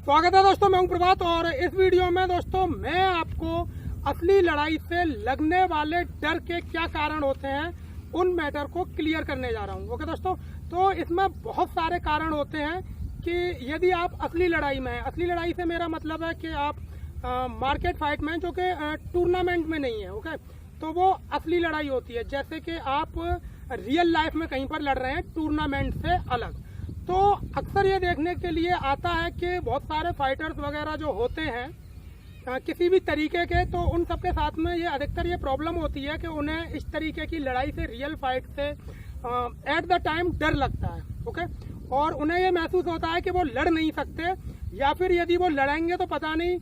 स्वागत है दोस्तों, मैं हूं प्रभात और इस वीडियो में दोस्तों मैं आपको असली लड़ाई से लगने वाले डर के क्या कारण होते हैं उन मैटर को क्लियर करने जा रहा हूं। ओके दोस्तों, तो इसमें बहुत सारे कारण होते हैं कि यदि आप असली लड़ाई में हैं। असली लड़ाई से मेरा मतलब है कि आप मार्केट फाइट में, जो कि टूर्नामेंट में नहीं है, ओके, तो वो असली लड़ाई होती है। जैसे कि आप रियल लाइफ में कहीं पर लड़ रहे हैं टूर्नामेंट से अलग। तो अक्सर ये देखने के लिए आता है कि बहुत सारे फाइटर्स वगैरह जो होते हैं किसी भी तरीके के, तो उन सब के साथ में ये अधिकतर ये प्रॉब्लम होती है कि उन्हें इस तरीके की लड़ाई से, रियल फाइट से एट द टाइम डर लगता है। ओके, और उन्हें ये महसूस होता है कि वो लड़ नहीं सकते, या फिर यदि वो लड़ेंगे तो पता नहीं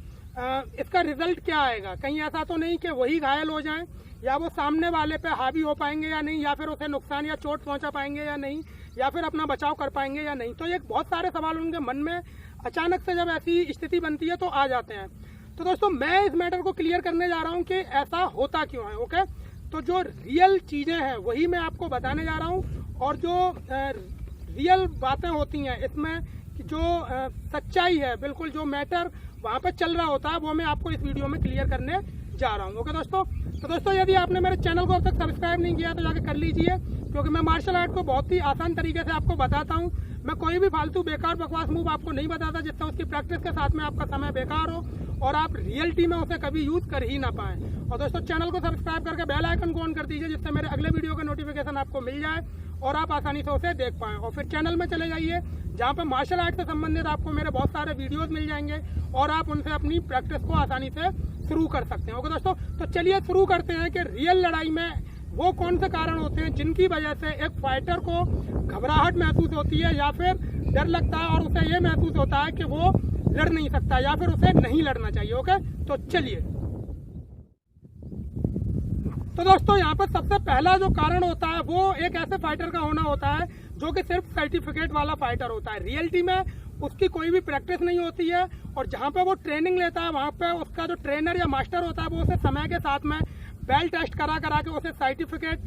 इसका रिजल्ट क्या आएगा। कहीं ऐसा तो नहीं कि वही घायल हो जाएं, या वो सामने वाले पे हावी हो पाएंगे या नहीं, या फिर उसे नुकसान या चोट पहुंचा पाएंगे या नहीं, या फिर अपना बचाव कर पाएंगे या नहीं। तो ये बहुत सारे सवाल उनके मन में अचानक से जब ऐसी स्थिति बनती है तो आ जाते हैं। तो दोस्तों मैं इस मैटर को क्लियर करने जा रहा हूँ कि ऐसा होता क्यों है। ओके, तो जो रियल चीजें हैं वही मैं आपको बताने जा रहा हूँ, और जो रियल बातें होती हैं इसमें जो सच्चाई है, बिल्कुल जो मैटर वहाँ पर चल रहा होता है, वो मैं आपको इस वीडियो में क्लियर करने जा रहा हूँ। ओके दोस्तों, तो दोस्तों यदि आपने मेरे चैनल को अब तक सब्सक्राइब नहीं किया तो जाके कर लीजिए, क्योंकि मैं मार्शल आर्ट को बहुत ही आसान तरीके से आपको बताता हूँ। मैं कोई भी फालतू बेकार बकवास मूव आपको नहीं बताता जिससे उसकी प्रैक्टिस के साथ में आपका समय बेकार हो और आप रियलिटी में उसे कभी यूज कर ही ना पाएं। और दोस्तों चैनल को सब्सक्राइब करके बेल आइकन को ऑन कर दीजिए, जिससे मेरे अगले वीडियो का नोटिफिकेशन आपको मिल जाए और आप आसानी से उसे देख पाएं। और फिर चैनल में चले जाइए जहाँ पर मार्शल आर्ट से संबंधित आपको मेरे बहुत सारे वीडियोस मिल जाएंगे और आप उनसे अपनी प्रैक्टिस को आसानी से शुरू कर सकते हैं। ओके दोस्तों, तो चलिए शुरू करते हैं कि रियल लड़ाई में वो कौन से कारण होते हैं जिनकी वजह से एक फाइटर को घबराहट महसूस होती है या फिर डर लगता है और उसे ये महसूस होता है कि वो लड़ नहीं सकता या फिर उसे नहीं लड़ना चाहिए। ओके, तो चलिए। तो दोस्तों यहाँ पर सबसे पहला जो कारण होता है वो एक ऐसे फाइटर का होना होता है जो कि सिर्फ सर्टिफिकेट वाला फाइटर होता है। रियलिटी में उसकी कोई भी प्रैक्टिस नहीं होती है और जहाँ पे वो ट्रेनिंग लेता है वहाँ पे उसका जो ट्रेनर या मास्टर होता है वो उसे समय के साथ में बेल टेस्ट करा के उसे सर्टिफिकेट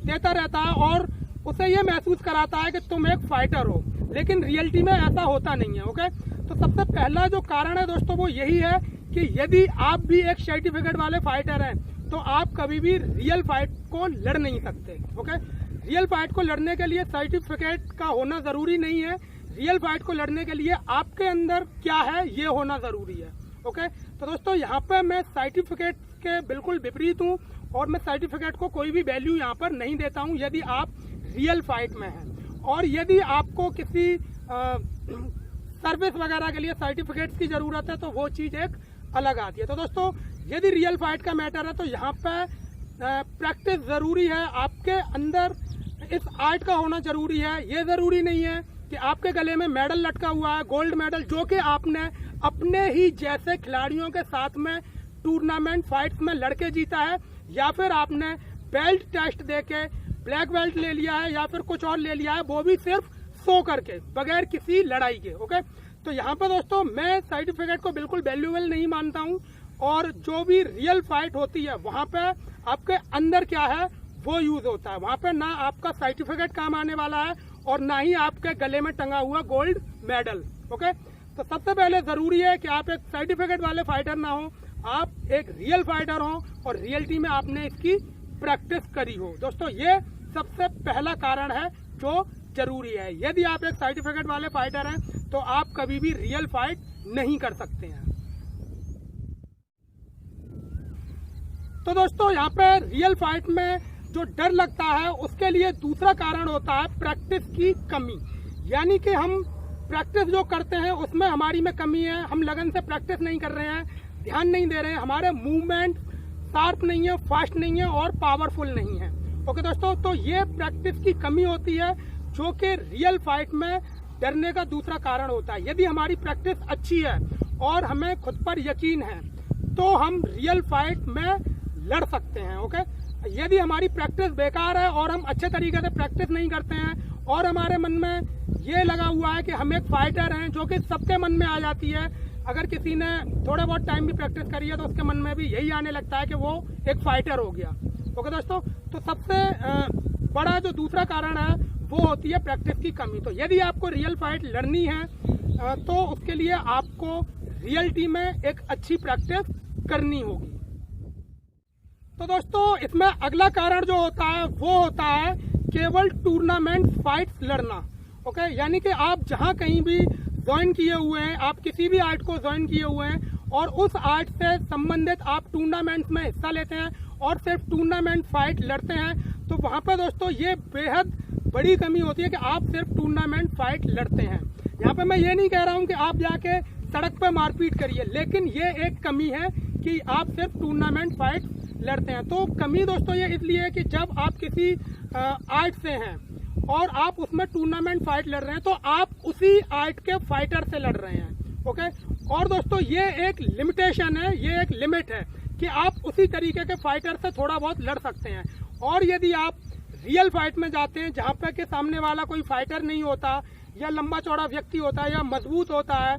देता रहता है और उसे ये महसूस कराता है कि तुम एक फाइटर हो, लेकिन रियलिटी में ऐसा होता नहीं है। ओके, तो सबसे पहला जो कारण है दोस्तों वो यही है कि यदि आप भी एक सर्टिफिकेट वाले फाइटर हैं तो आप कभी भी रियल फाइट को लड़ नहीं सकते। ओके, रियल फाइट को लड़ने के लिए सर्टिफिकेट का होना जरूरी नहीं है। रियल फाइट को लड़ने के लिए आपके अंदर क्या है ये होना जरूरी है। ओके, तो दोस्तों यहाँ पे मैं सर्टिफिकेट के बिल्कुल विपरीत हूँ और मैं सर्टिफिकेट को कोई भी वैल्यू यहाँ पर नहीं देता हूँ यदि आप रियल फाइट में हैं। और यदि आपको किसी सर्विस वगैरह के लिए सर्टिफिकेट्स की जरूरत है तो वो चीज एक अलग आती है। तो दोस्तों यदि रियल फाइट का मैटर है तो यहाँ पे प्रैक्टिस जरूरी है, आपके अंदर इस आर्ट का होना जरूरी है। ये जरूरी नहीं है कि आपके गले में मेडल लटका हुआ है, गोल्ड मेडल, जो कि आपने अपने ही जैसे खिलाड़ियों के साथ में टूर्नामेंट फाइट्स में लड़के जीता है या फिर आपने बेल्ट टेस्ट देके ब्लैक बेल्ट ले लिया है या फिर कुछ और ले लिया है, वो भी सिर्फ शो करके बगैर किसी लड़ाई के। ओके, तो यहाँ पर दोस्तों मैं सर्टिफिकेट को बिल्कुल वैल्यूएबल नहीं मानता हूँ और जो भी रियल फाइट होती है वहाँ पे आपके अंदर क्या है वो यूज होता है। वहाँ पे ना आपका सर्टिफिकेट काम आने वाला है और ना ही आपके गले में टंगा हुआ गोल्ड मेडल। ओके, तो सबसे पहले जरूरी है कि आप एक सर्टिफिकेट वाले फाइटर ना हो, आप एक रियल फाइटर हो और रियलिटी में आपने इसकी प्रैक्टिस करी हो। दोस्तों ये सबसे पहला कारण है जो जरूरी है। यदि आप एक सर्टिफिकेट वाले फाइटर हैं तो आप कभी भी रियल फाइट नहीं कर सकते हैं। तो दोस्तों यहाँ पे रियल फाइट में जो डर लगता है उसके लिए दूसरा कारण होता है प्रैक्टिस की कमी। यानी कि हम प्रैक्टिस जो करते हैं उसमें हमारी में कमी है, हम लगन से प्रैक्टिस नहीं कर रहे हैं, ध्यान नहीं दे रहे हैं, हमारे मूवमेंट शार्प नहीं है, फास्ट नहीं है और पावरफुल नहीं है। ओके दोस्तों, तो ये प्रैक्टिस की कमी होती है जो कि रियल फाइट में डरने का दूसरा कारण होता है। यदि हमारी प्रैक्टिस अच्छी है और हमें खुद पर यकीन है तो हम रियल फाइट में लड़ सकते हैं। ओके, यदि हमारी प्रैक्टिस बेकार है और हम अच्छे तरीके से प्रैक्टिस नहीं करते हैं और हमारे मन में ये लगा हुआ है कि हम एक फाइटर हैं, जो कि सबके मन में आ जाती है, अगर किसी ने थोड़े बहुत टाइम भी प्रैक्टिस करी है तो उसके मन में भी यही आने लगता है कि वो एक फाइटर हो गया। ओके दोस्तों, तो सबसे बड़ा जो दूसरा कारण है वो होती है प्रैक्टिस की कमी। तो यदि आपको रियल फाइट लड़नी है तो उसके लिए आपको रियलिटी में एक अच्छी प्रैक्टिस करनी होगी। तो दोस्तों इसमें अगला कारण जो होता है वो होता है केवल टूर्नामेंट फाइट्स लड़ना। ओके, यानी कि आप जहां कहीं भी ज्वाइन किए हुए हैं, आप किसी भी आर्ट को ज्वाइन किए हुए हैं और उस आर्ट से संबंधित आप टूर्नामेंट्स में हिस्सा लेते हैं और सिर्फ टूर्नामेंट फाइट लड़ते हैं, तो वहां पर दोस्तों ये बेहद बड़ी कमी होती है कि आप सिर्फ टूर्नामेंट फाइट लड़ते हैं। यहाँ पे मैं ये नहीं कह रहा हूँ कि आप जाके सड़क पे मारपीट करिए, लेकिन ये एक कमी है कि आप सिर्फ टूर्नामेंट फाइट लड़ते हैं। तो कमी दोस्तों ये इसलिए है कि जब आप किसी आर्ट से हैं और आप उसमें टूर्नामेंट फाइट लड़ रहे हैं तो आप उसी आर्ट के फाइटर से लड़ रहे हैं। ओके, और दोस्तों ये एक लिमिटेशन है, ये एक लिमिट है कि आप उसी तरीके के फाइटर से थोड़ा बहुत लड़ सकते हैं। और यदि आप रियल फाइट में जाते हैं जहां पर के सामने वाला कोई फाइटर नहीं होता या लंबा चौड़ा व्यक्ति होता है या मजबूत होता है,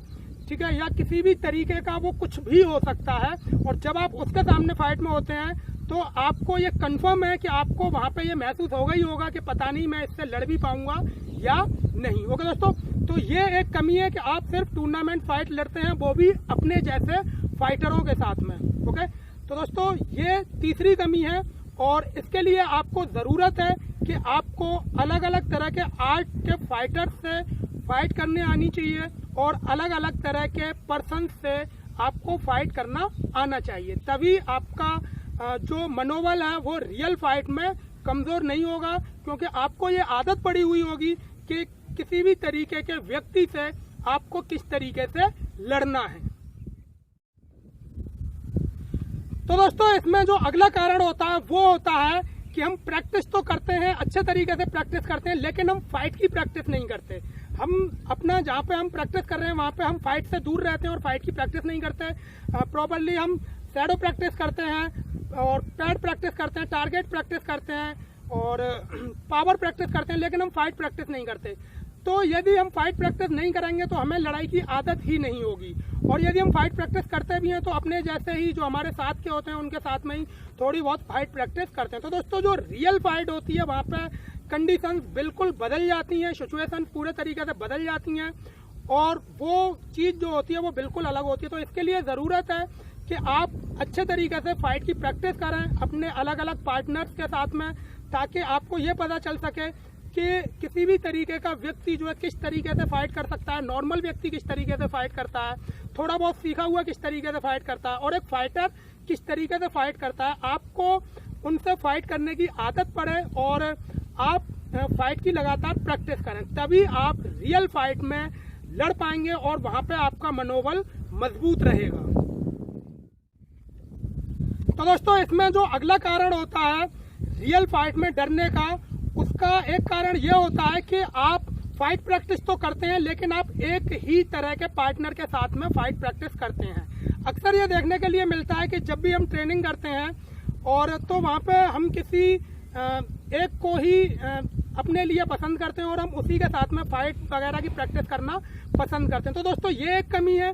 ठीक है, या किसी भी तरीके का वो कुछ भी हो सकता है, और जब आप उसके सामने फाइट में होते हैं तो आपको ये कंफर्म है कि आपको वहां पे ये महसूस होगा ही होगा कि पता नहीं मैं इससे लड़ भी पाऊंगा या नहीं। ओके दोस्तों, तो ये एक कमी है कि आप सिर्फ टूर्नामेंट फाइट लड़ते हैं, वो भी अपने जैसे फाइटरों के साथ में। ओके, तो दोस्तों ये तीसरी कमी है, और इसके लिए आपको जरूरत है कि आपको अलग अलग तरह के आर्ट के फाइटर से फाइट करने आनी चाहिए, और अलग अलग तरह के पर्सन से आपको फाइट करना आना चाहिए। तभी आपका जो मनोबल है वो रियल फाइट में कमजोर नहीं होगा, क्योंकि आपको ये आदत पड़ी हुई होगी कि किसी भी तरीके के व्यक्ति से आपको किस तरीके से लड़ना है। तो दोस्तों इसमें जो अगला कारण होता है वो होता है कि हम प्रैक्टिस तो करते हैं, अच्छे तरीके से प्रैक्टिस करते हैं, लेकिन हम फाइट की प्रैक्टिस नहीं करते। हम अपना जहाँ पे हम प्रैक्टिस कर रहे हैं वहाँ पे हम फाइट से दूर रहते हैं और फाइट की प्रैक्टिस नहीं करते प्रॉपरली। हम शैडो प्रैक्टिस करते हैं और पैड प्रैक्टिस करते हैं, टारगेट प्रैक्टिस करते हैं और पावर प्रैक्टिस करते हैं, लेकिन हम फाइट प्रैक्टिस नहीं करते। तो यदि हम फाइट प्रैक्टिस नहीं करेंगे तो हमें लड़ाई की आदत ही नहीं होगी, और यदि हम फाइट प्रैक्टिस करते भी हैं तो अपने जैसे ही जो हमारे साथ के होते हैं उनके साथ में ही थोड़ी बहुत फाइट प्रैक्टिस करते हैं। तो दोस्तों जो रियल फाइट होती है वहाँ पे कंडीशंस बिल्कुल बदल जाती हैं, सिचुएशन पूरे तरीके से बदल जाती हैं, और वो चीज़ जो होती है वो बिल्कुल अलग होती है। तो इसके लिए ज़रूरत है कि आप अच्छे तरीके से फाइट की प्रैक्टिस करें अपने अलग अलग पार्टनर्स के साथ में, ताकि आपको ये पता चल सके कि किसी भी तरीके का व्यक्ति जो है किस तरीके से फाइट कर सकता है, नॉर्मल व्यक्ति किस तरीके से फाइट करता है, थोड़ा बहुत सीखा हुआ किस तरीके से फाइट करता है, और एक फाइटर किस तरीके से फाइट करता है। आपको उनसे फाइट करने की आदत पड़े और आप फाइट की लगातार प्रैक्टिस करें, तभी आप रियल फाइट में लड़ पाएंगे और वहां पे आपका मनोबल मजबूत रहेगा। तो दोस्तों इसमें जो अगला कारण होता है रियल फाइट में डरने का, उसका एक कारण ये होता है कि आप फाइट प्रैक्टिस तो करते हैं, लेकिन आप एक ही तरह के पार्टनर के साथ में फाइट प्रैक्टिस करते हैं। अक्सर ये देखने के लिए मिलता है कि जब भी हम ट्रेनिंग करते हैं और तो वहाँ पे हम किसी एक को ही अपने लिए पसंद करते हैं और हम उसी के साथ में फाइट वगैरह की प्रैक्टिस करना पसंद करते हैं। तो दोस्तों ये एक कमी है,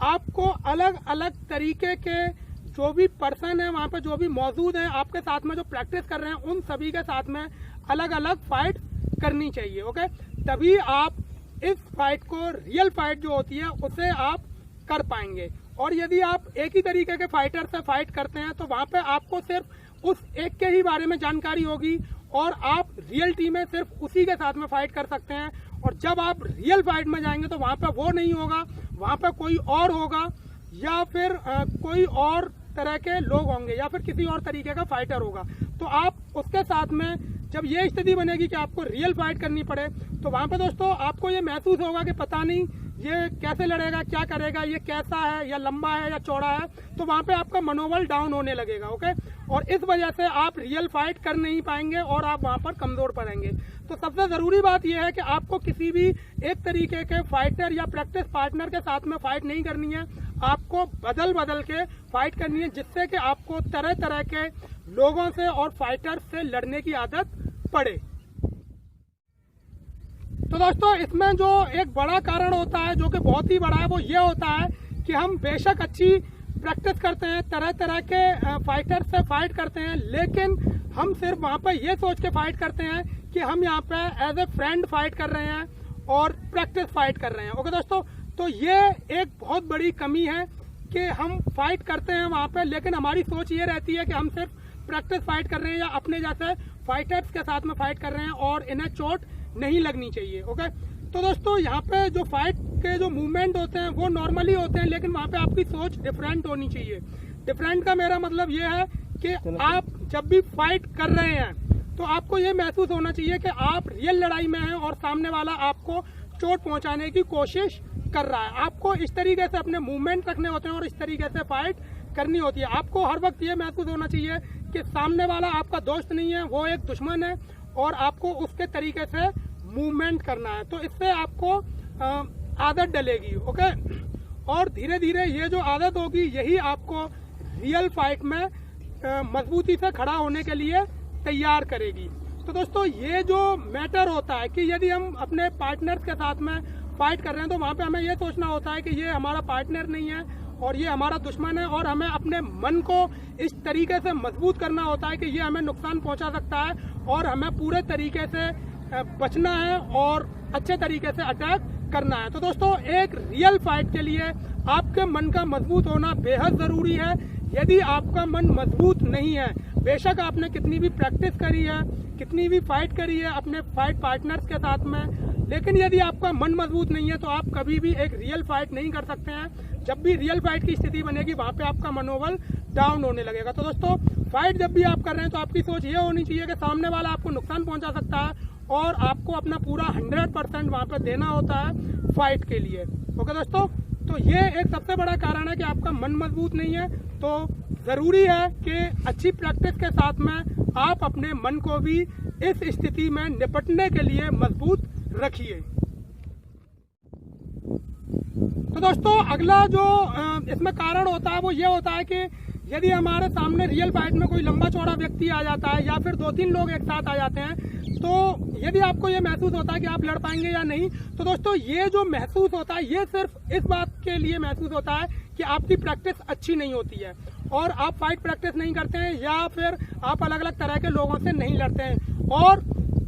आपको अलग अलग तरीके के जो भी पर्सन है वहाँ पे जो भी मौजूद है आपके साथ में जो प्रैक्टिस कर रहे हैं उन सभी के साथ में अलग अलग फाइट करनी चाहिए। ओके, तभी आप इस फाइट को रियल फाइट जो होती है उसे आप कर पाएंगे। और यदि आप एक ही तरीके के फाइटर से फाइट करते हैं तो वहाँ पे आपको सिर्फ उस एक के ही बारे में जानकारी होगी और आप रियलिटी में सिर्फ उसी के साथ में फाइट कर सकते हैं। और जब आप रियल फाइट में जाएंगे तो वहाँ पे वो नहीं होगा, वहाँ पे कोई और होगा, या फिर कोई और तरह के लोग होंगे, या फिर किसी और तरीके का फाइटर होगा। तो आप उसके साथ में जब ये स्थिति बनेगी कि आपको रियल फाइट करनी पड़े तो वहाँ पे दोस्तों आपको ये महसूस होगा कि पता नहीं ये कैसे लड़ेगा, क्या करेगा, ये कैसा है, या लंबा है या चौड़ा है, तो वहाँ पे आपका मनोबल डाउन होने लगेगा। ओके, और इस वजह से आप रियल फाइट कर नहीं पाएंगे और आप वहाँ पर कमजोर पड़ेंगे। तो सबसे जरूरी बात यह है कि आपको किसी भी एक तरीके के फाइटर या प्रैक्टिस पार्टनर के साथ में फाइट नहीं करनी है, आपको बदल बदल के फाइट करनी है, जिससे कि आपको तरह तरह के लोगों से और फाइटर से लड़ने की आदत पड़े। तो दोस्तों इसमें जो एक बड़ा कारण होता है जो कि बहुत ही बड़ा है वो ये होता है कि हम बेशक अच्छी प्रैक्टिस करते हैं, तरह तरह के फाइटर से फाइट करते हैं, लेकिन हम सिर्फ वहाँ पर ये सोच के फाइट करते हैं कि हम यहाँ पे एज ए फ्रेंड फाइट कर रहे हैं और प्रैक्टिस फाइट कर रहे हैं। ओके दोस्तों, तो ये एक बहुत बड़ी कमी है कि हम फाइट करते हैं वहाँ पे, लेकिन हमारी सोच ये रहती है कि हम सिर्फ प्रैक्टिस फाइट कर रहे हैं या अपने जैसे फाइटर्स के साथ में फाइट कर रहे हैं और इन्हें चोट नहीं लगनी चाहिए। ओके, तो दोस्तों यहाँ पे जो फाइट के जो मूवमेंट होते हैं वो नॉर्मली होते हैं, लेकिन वहाँ पे आपकी सोच डिफरेंट होनी चाहिए। डिफरेंट का मेरा मतलब ये है कि आप जब भी फाइट कर रहे हैं तो आपको ये महसूस होना चाहिए कि आप रियल लड़ाई में हैं और सामने वाला आपको चोट पहुंचाने की कोशिश कर रहा है। आपको इस तरीके से अपने मूवमेंट रखने होते हैं और इस तरीके से फाइट करनी होती है। आपको हर वक्त ये महसूस होना चाहिए कि सामने वाला आपका दोस्त नहीं है, वो एक दुश्मन है और आपको उसके तरीके से मूवमेंट करना है। तो इससे आपको आदत डलेगी। ओके, और धीरे धीरे ये जो आदत होगी यही आपको रियल फाइट में मजबूती से खड़ा होने के लिए तैयार करेगी। तो दोस्तों ये जो मैटर होता है कि यदि हम अपने पार्टनर्स के साथ में फाइट कर रहे हैं तो वहाँ पे हमें ये सोचना होता है कि ये हमारा पार्टनर नहीं है और ये हमारा दुश्मन है। और हमें अपने मन को इस तरीके से मजबूत करना होता है कि ये हमें नुकसान पहुंचा सकता है और हमें पूरे तरीके से बचना है और अच्छे तरीके से अटैक करना है। तो दोस्तों, एक रियल फाइट के लिए आपके मन का मजबूत होना बेहद जरूरी है। यदि आपका मन मजबूत नहीं है, बेशक आपने कितनी भी प्रैक्टिस करी है, कितनी भी फाइट करी है अपने फाइट पार्टनर्स के साथ में, लेकिन यदि आपका मन मजबूत नहीं है तो आप कभी भी एक रियल फाइट नहीं कर सकते हैं। जब भी रियल फाइट की स्थिति बनेगी, वहां पे आपका मनोबल डाउन होने लगेगा। तो दोस्तों, फाइट जब भी आप कर रहे हैं तो आपकी सोच ये होनी चाहिए कि सामने वाला आपको नुकसान पहुंचा सकता है और आपको अपना पूरा 100% वहां पे देना होता है फाइट के लिए। ओके दोस्तों, तो ये एक सबसे बड़ा कारण है कि आपका मन मजबूत नहीं है। तो जरूरी है कि अच्छी प्रैक्टिस के साथ में आप अपने मन को भी इस स्थिति में निपटने के लिए मजबूत रखिए। तो दोस्तों, अगला जो इसमें कारण होता है वो ये होता है कि यदि हमारे सामने रियल फाइट में कोई लंबा चौड़ा व्यक्ति आ जाता है या फिर 2-3 लोग एक साथ आ जाते हैं, तो यदि आपको ये महसूस होता है कि आप लड़ पाएंगे या नहीं, तो दोस्तों ये जो महसूस होता है ये सिर्फ इस बात के लिए महसूस होता है कि आपकी प्रैक्टिस अच्छी नहीं होती है और आप फाइट प्रैक्टिस नहीं करते हैं या फिर आप अलग अलग तरह के लोगों से नहीं लड़ते हैं। और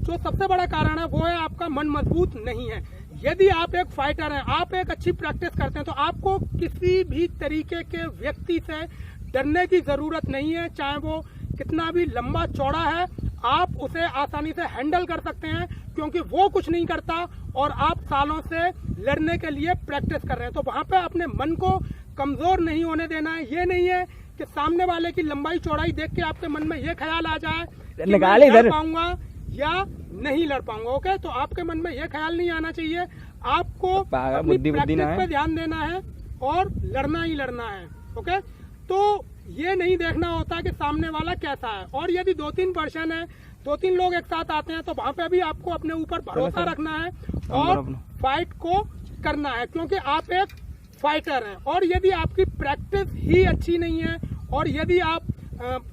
जो सबसे बड़ा कारण है वो है आपका मन मजबूत नहीं है। यदि आप एक फाइटर हैं, आप एक अच्छी प्रैक्टिस करते हैं, तो आपको किसी भी तरीके के व्यक्ति से डरने की जरूरत नहीं है। चाहे वो कितना भी लंबा चौड़ा है, आप उसे आसानी से हैंडल कर सकते हैं क्योंकि वो कुछ नहीं करता और आप सालों से लड़ने के लिए प्रैक्टिस कर रहे हैं। तो वहां पे अपने मन को कमजोर नहीं होने देना है। ये नहीं है कि सामने वाले की लंबाई चौड़ाई देख के आपके मन में ये ख्याल आ जाए कि मैं लड़ पाऊंगा या नहीं लड़ पाऊंगा। ओके, तो आपके मन में ये ख्याल नहीं आना चाहिए। आपको अपनी प्रैक्टिस पे ध्यान देना है और लड़ना ही लड़ना है। ओके, तो ये नहीं देखना होता कि सामने वाला कैसा है। और यदि 2-3 पर्सन है, 2-3 लोग एक साथ आते हैं, तो वहां पे भी आपको अपने ऊपर भरोसा रखना है और फाइट को करना है क्योंकि आप एक फाइटर हैं। और यदि आपकी प्रैक्टिस ही अच्छी नहीं है और यदि आप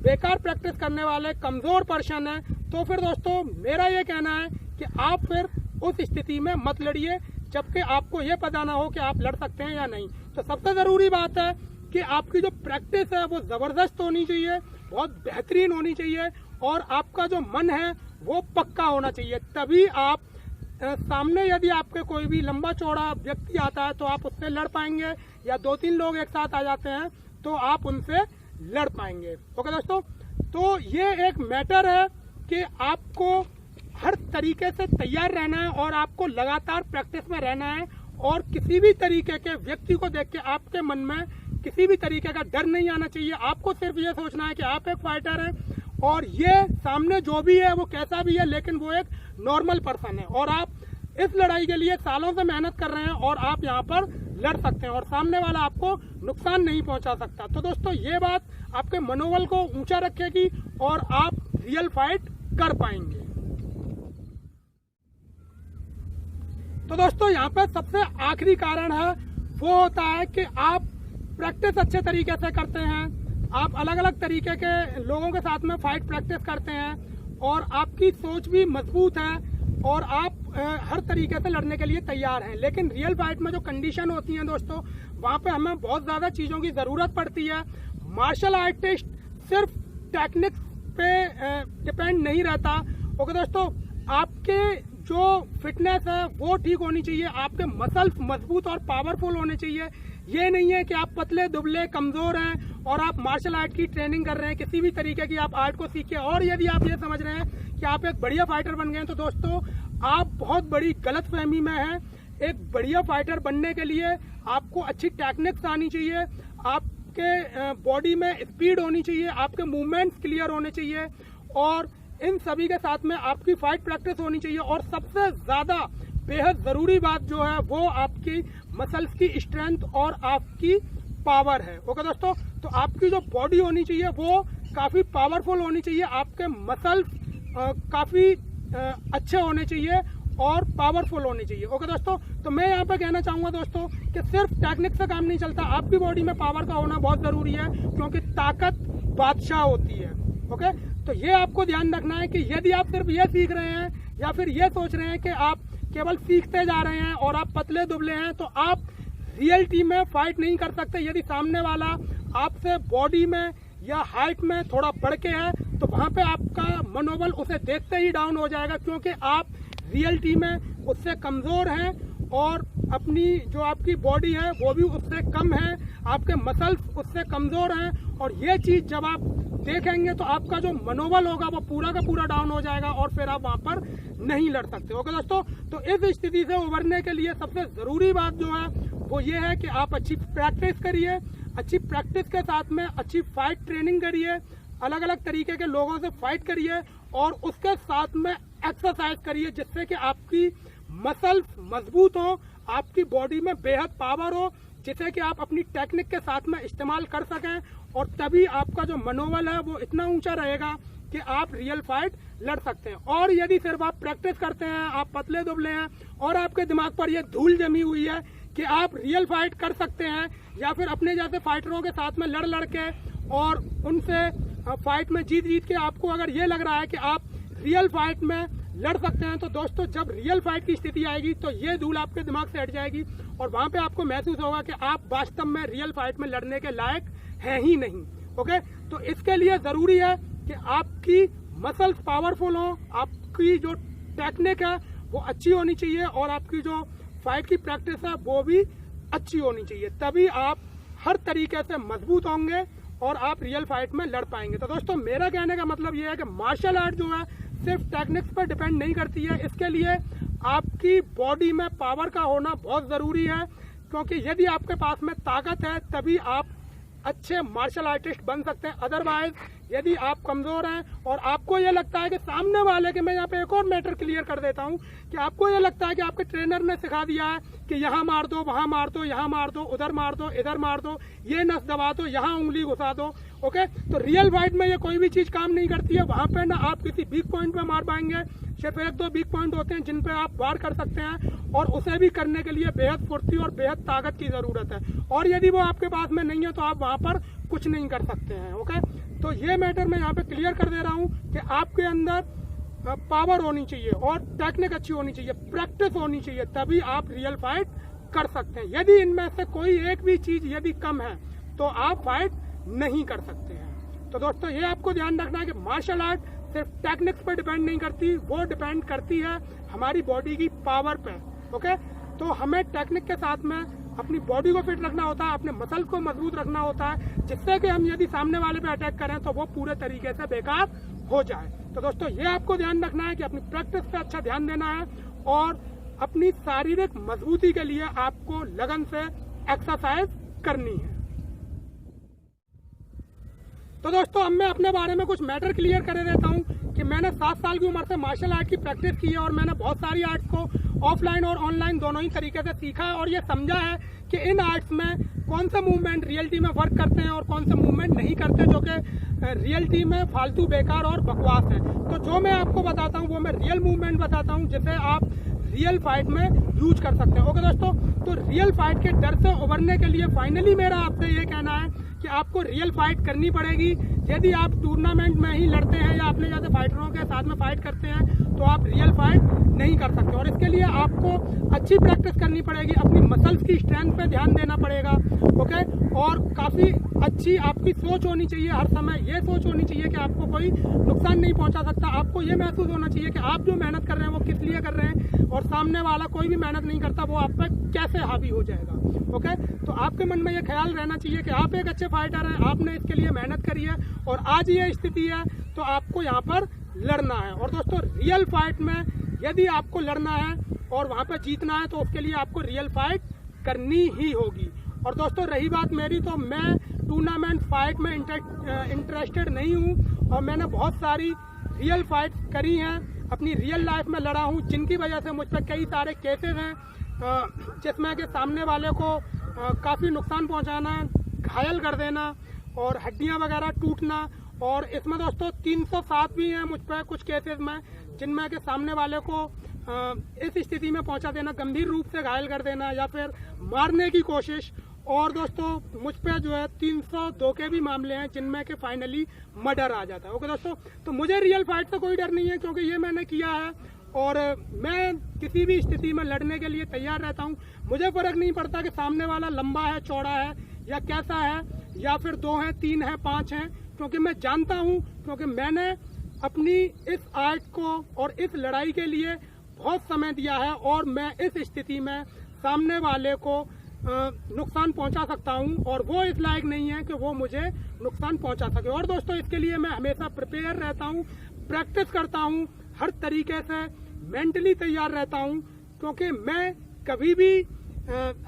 बेकार प्रैक्टिस करने वाले कमजोर पर्सन हैं, तो फिर दोस्तों मेरा ये कहना है कि आप फिर उस स्थिति में मत लड़िए जबकि आपको ये पता ना हो कि आप लड़ सकते हैं या नहीं। तो सबसे जरूरी बात है कि आपकी जो प्रैक्टिस है वो जबरदस्त होनी चाहिए, बहुत बेहतरीन होनी चाहिए और आपका जो मन है वो पक्का होना चाहिए। तभी आप सामने यदि आपके कोई भी लंबा चौड़ा व्यक्ति आता है तो आप उससे लड़ पाएंगे, या 2-3 लोग एक साथ आ जाते हैं तो आप उनसे लड़ पाएंगे। ओके दोस्तों, तो ये एक मैटर है कि आपको हर तरीके से तैयार रहना है और आपको लगातार प्रैक्टिस में रहना है और किसी भी तरीके के व्यक्ति को देख के आपके मन में किसी भी तरीके का डर नहीं आना चाहिए। आपको सिर्फ ये सोचना है कि आप एक फाइटर हैं और ये सामने जो भी है वो कैसा भी है, लेकिन वो एक नॉर्मल पर्सन है और आप इस लड़ाई के लिए सालों से मेहनत कर रहे हैं और आप यहाँ पर लड़ सकते हैं और सामने वाला आपको नुकसान नहीं पहुंचा सकता। तो दोस्तों, ये बात आपके मनोबल को ऊंचा रखेगी और आप रियल फाइट कर पाएंगे। तो दोस्तों, यहाँ पे सबसे आखिरी कारण है वो होता है कि आप प्रैक्टिस अच्छे तरीके से करते हैं, आप अलग अलग तरीके के लोगों के साथ में फाइट प्रैक्टिस करते हैं और आपकी सोच भी मजबूत है और आप हर तरीके से लड़ने के लिए तैयार हैं। लेकिन रियल फाइट में जो कंडीशन होती है दोस्तों, वहाँ पे हमें बहुत ज्यादा चीजों की जरूरत पड़ती है। मार्शल आर्टिस्ट सिर्फ टेक्निक्स पे डिपेंड नहीं रहता। ओके दोस्तों, आपके जो फिटनेस है वो ठीक होनी चाहिए, आपके मसल्स मजबूत और पावरफुल होने चाहिए। ये नहीं है कि आप पतले दुबले कमजोर हैं और आप मार्शल आर्ट की ट्रेनिंग कर रहे हैं, किसी भी तरीके की आप आर्ट को सीखिए और यदि आप ये समझ रहे हैं कि आप एक बढ़िया फाइटर बन गए हैं, तो दोस्तों आप बहुत बड़ी गलतफहमी में हैं। एक बढ़िया फाइटर बनने के लिए आपको अच्छी टेक्निक्स आनी चाहिए, आपके बॉडी में स्पीड होनी चाहिए, आपके मूवमेंट्स क्लियर होने चाहिए और इन सभी के साथ में आपकी फाइट प्रैक्टिस होनी चाहिए। और सबसे ज्यादा बेहद जरूरी बात जो है वो आपकी मसल्स की स्ट्रेंथ और आपकी पावर है। ओके दोस्तों, तो आपकी जो बॉडी होनी चाहिए वो काफी पावरफुल होनी चाहिए, आपके मसल्स काफी अच्छे होने चाहिए और पावरफुल होनी चाहिए। ओके दोस्तों, तो मैं यहाँ पे कहना चाहूंगा दोस्तों कि सिर्फ टेक्निक से काम नहीं चलता, आपकी बॉडी में पावर का होना बहुत जरूरी है क्योंकि ताकत बादशाह होती है। ओके, तो ये आपको ध्यान रखना है कि यदि आप सिर्फ ये सीख रहे हैं या फिर ये सोच रहे हैं कि आप केवल सीखते जा रहे हैं और आप पतले दुबले हैं, तो आप रियलिटी में फाइट नहीं कर सकते। यदि सामने वाला आपसे बॉडी में या हाइट में थोड़ा बढ़ के है तो वहां पे आपका मनोबल उसे देखते ही डाउन हो जाएगा, क्योंकि आप रियलिटी में उससे कमजोर हैं और अपनी जो आपकी बॉडी है वो भी उससे कम है, आपके मसल्स उससे कमजोर हैं। और ये चीज जब आप देखेंगे तो आपका जो मनोबल होगा वो पूरा का पूरा डाउन हो जाएगा और फिर आप वहां पर नहीं लड़ सकते। ओके दोस्तों, तो इस स्थिति से उभरने के लिए सबसे जरूरी बात जो है वो ये है कि आप अच्छी प्रैक्टिस करिए, अच्छी प्रैक्टिस के साथ में अच्छी फाइट ट्रेनिंग करिए, अलग अलग तरीके के लोगों से फाइट करिए और उसके साथ में एक्सरसाइज करिए, जिससे कि आपकी मसल्स मजबूत हो, आपकी बॉडी में बेहद पावर हो, जिसे कि आप अपनी टेक्निक के साथ में इस्तेमाल कर सकें। और तभी आपका जो मनोबल है वो इतना ऊंचा रहेगा कि आप रियल फाइट लड़ सकते हैं। और यदि सिर्फ आप प्रैक्टिस करते हैं, आप पतले दुबले हैं और आपके दिमाग पर यह धूल जमी हुई है कि आप रियल फाइट कर सकते हैं या फिर अपने जैसे फाइटरों के साथ में लड़ के और उनसे फाइट में जीत के आपको अगर ये लग रहा है कि आप रियल फाइट में लड़ सकते हैं, तो दोस्तों जब रियल फाइट की स्थिति आएगी तो ये धूल आपके दिमाग से हट जाएगी और वहां पे आपको महसूस होगा कि आप वास्तव में रियल फाइट में लड़ने के लायक हैं ही नहीं। ओके, तो इसके लिए जरूरी है कि आपकी मसल्स पावरफुल हो, आपकी जो टेक्निक है वो अच्छी होनी चाहिए और आपकी जो फाइट की प्रैक्टिस है वो भी अच्छी होनी चाहिए, तभी आप हर तरीके से मजबूत होंगे और आप रियल फाइट में लड़ पाएंगे। तो दोस्तों मेरा कहने का मतलब ये है कि मार्शल आर्ट जो है सिर्फ टेक्निक्स पर डिपेंड नहीं करती है, इसके लिए आपकी बॉडी में पावर का होना बहुत जरूरी है, क्योंकि यदि आपके पास में ताकत है तभी आप अच्छे मार्शल आर्टिस्ट बन सकते हैं। अदरवाइज यदि आप कमजोर हैं और आपको ये लगता है कि सामने वाले के, मैं यहाँ पे एक और मैटर क्लियर कर देता हूँ कि आपको ये लगता है कि आपके ट्रेनर ने सिखा दिया है कि यहाँ मार दो, वहां मार दो, यहाँ मार दो, उधर मार दो, इधर मार दो, ये नस दबा दो, यहाँ उंगली घुसा दो। ओके, तो रियल फाइट में ये कोई भी चीज काम नहीं करती है। वहां पे ना आप किसी वीक पॉइंट पे मार पाएंगे, सिर्फ एक दो वीक पॉइंट होते हैं जिन पे आप वार कर सकते हैं और उसे भी करने के लिए बेहद फुर्ती और बेहद ताकत की जरूरत है, और यदि वो आपके पास में नहीं है तो आप वहां पर कुछ नहीं कर सकते हैं। ओके, तो ये मैटर मैं यहाँ पे क्लियर कर दे रहा हूँ कि आपके अंदर पावर होनी चाहिए और टेक्निक अच्छी होनी चाहिए, प्रैक्टिस होनी चाहिए, तभी आप रियल फाइट कर सकते हैं। यदि इनमें से कोई एक भी चीज यदि कम है तो आप फाइट नहीं कर सकते हैं। तो दोस्तों ये आपको ध्यान रखना है कि मार्शल आर्ट सिर्फ टेक्निक्स पर डिपेंड नहीं करती, वो डिपेंड करती है हमारी बॉडी की पावर पे। ओके, तो हमें टेक्निक के साथ में अपनी बॉडी को फिट रखना होता है, अपने मसल को मजबूत रखना होता है, जिससे कि हम यदि सामने वाले पे अटैक करें तो वो पूरे तरीके से बेकार हो जाए। तो दोस्तों ये आपको ध्यान रखना है कि अपनी प्रैक्टिस पे अच्छा ध्यान देना है और अपनी शारीरिक मजबूती के लिए आपको लगन से एक्सरसाइज करनी है। तो दोस्तों अब मैं अपने बारे में कुछ मैटर क्लियर कर देता हूँ कि मैंने 7 साल की उम्र से मार्शल आर्ट की प्रैक्टिस की है और मैंने बहुत सारी आर्ट्स को ऑफलाइन और ऑनलाइन दोनों ही तरीके से सीखा है और ये समझा है कि इन आर्ट्स में कौन से मूवमेंट रियलिटी में वर्क करते हैं और कौन से मूवमेंट नहीं करते जो कि रियलिटी में फालतू बेकार और बकवास है। तो जो मैं आपको बताता हूँ वो मैं रियल मूवमेंट बताता हूँ जिसे आप रियल फाइट में यूज कर सकते हैं। ओके दोस्तों, तो रियल फाइट के डर से उभरने के लिए फाइनली मेरा आपसे ये कहना है कि आपको रियल फाइट करनी पड़ेगी। यदि आप टूर्नामेंट में ही लड़ते हैं या अपने जैसे फाइटरों के साथ में फाइट करते हैं तो आप रियल फाइट नहीं कर सकते और इसके लिए आपको अच्छी प्रैक्टिस करनी पड़ेगी, अपनी मसल्स की स्ट्रेंथ पे ध्यान देना पड़ेगा। ओके, और काफी अच्छी आपकी सोच होनी चाहिए, हर समय ये सोच होनी चाहिए कि आपको कोई नुकसान नहीं पहुंचा सकता। आपको ये महसूस होना चाहिए कि आप जो मेहनत कर रहे हैं वो किस लिए कर रहे हैं और सामने वाला कोई भी मेहनत नहीं करता वो आप पे कैसे हावी हो जाएगा। ओके, तो आपके मन में ये ख्याल रहना चाहिए कि आप एक अच्छे फाइटर हैं, आपने इसके लिए मेहनत करी है और आज ये स्थिति है तो आपको यहाँ पर लड़ना है। और दोस्तों रियल फाइट में यदि आपको लड़ना है और वहां पर जीतना है तो उसके लिए आपको रियल फाइट करनी ही होगी। और दोस्तों रही बात मेरी, तो मैं टूर्नामेंट फाइट में इंटरेस्टेड नहीं हूँ और मैंने बहुत सारी रियल फाइट करी हैं, अपनी रियल लाइफ में लड़ा हूँ, जिनकी वजह से मुझ पर कई सारे केसेस हैं जिसमें कि सामने वाले को काफ़ी नुकसान पहुंचाना, घायल कर देना और हड्डियां वगैरह टूटना। और इसमें दोस्तों 307 भी हैं मुझ पर कुछ केसेस में, जिनमें कि सामने वाले को इस स्थिति में पहुंचा देना, गंभीर रूप से घायल कर देना या फिर मारने की कोशिश। और दोस्तों मुझ पे जो है 302 के भी मामले हैं जिनमें कि फाइनली मर्डर आ जाता है। ओके दोस्तों, तो मुझे रियल फाइट से कोई डर नहीं है क्योंकि ये मैंने किया है और मैं किसी भी स्थिति में लड़ने के लिए तैयार रहता हूँ। मुझे फर्क नहीं पड़ता कि सामने वाला लंबा है, चौड़ा है या कैसा है, या फिर 2 है, 3 है, 5 है, क्योंकि मैं जानता हूँ, क्योंकि मैंने अपनी इस आर्ट को और इस लड़ाई के लिए बहुत समय दिया है और मैं इस स्थिति में सामने वाले को नुकसान पहुंचा सकता हूं और वो इस लायक नहीं है कि वो मुझे नुकसान पहुंचा सके। और दोस्तों, इसके लिए मैं हमेशा प्रिपेयर रहता हूं, प्रैक्टिस करता हूं, हर तरीके से मेंटली तैयार रहता हूं, क्योंकि मैं कभी भी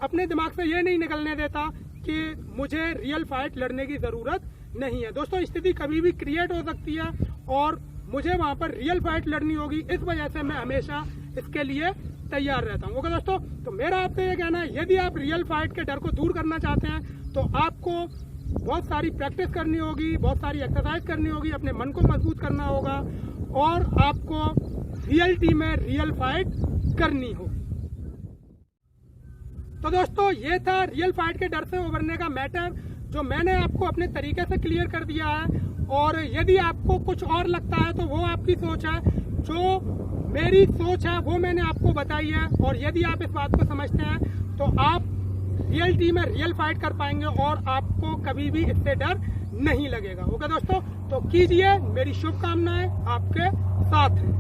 अपने दिमाग से ये नहीं निकलने देता कि मुझे रियल फाइट लड़ने की जरूरत नहीं है। दोस्तों, स्थिति कभी भी क्रिएट हो सकती है और मुझे वहां पर रियल फाइट लड़नी होगी, इस वजह से मैं हमेशा इसके लिए तैयार रहता हूँ। ओके दोस्तों, तो मेरा आपसे ये कहना है, यदि आप रियल फाइट के डर को दूर करना चाहते हैं तो आपको बहुत सारी प्रैक्टिस करनी होगी, बहुत सारी एक्सरसाइज करनी होगी, अपने मन को मजबूत करना होगा और आपको रियलिटी में रियल फाइट करनी होगी। तो दोस्तों, ये था रियल फाइट के डर से उभरने का मैटर, जो मैंने आपको अपने तरीके से क्लियर कर दिया है। और यदि आपको कुछ और लगता है तो वो आपकी सोच है, जो मेरी सोच है वो मैंने आपको बताई है। और यदि आप इस बात को समझते हैं तो आप रियलिटी में रियल फाइट कर पाएंगे और आपको कभी भी इससे डर नहीं लगेगा। ओके दोस्तों, तो कीजिए, मेरी शुभकामनाएं आपके साथ हैं।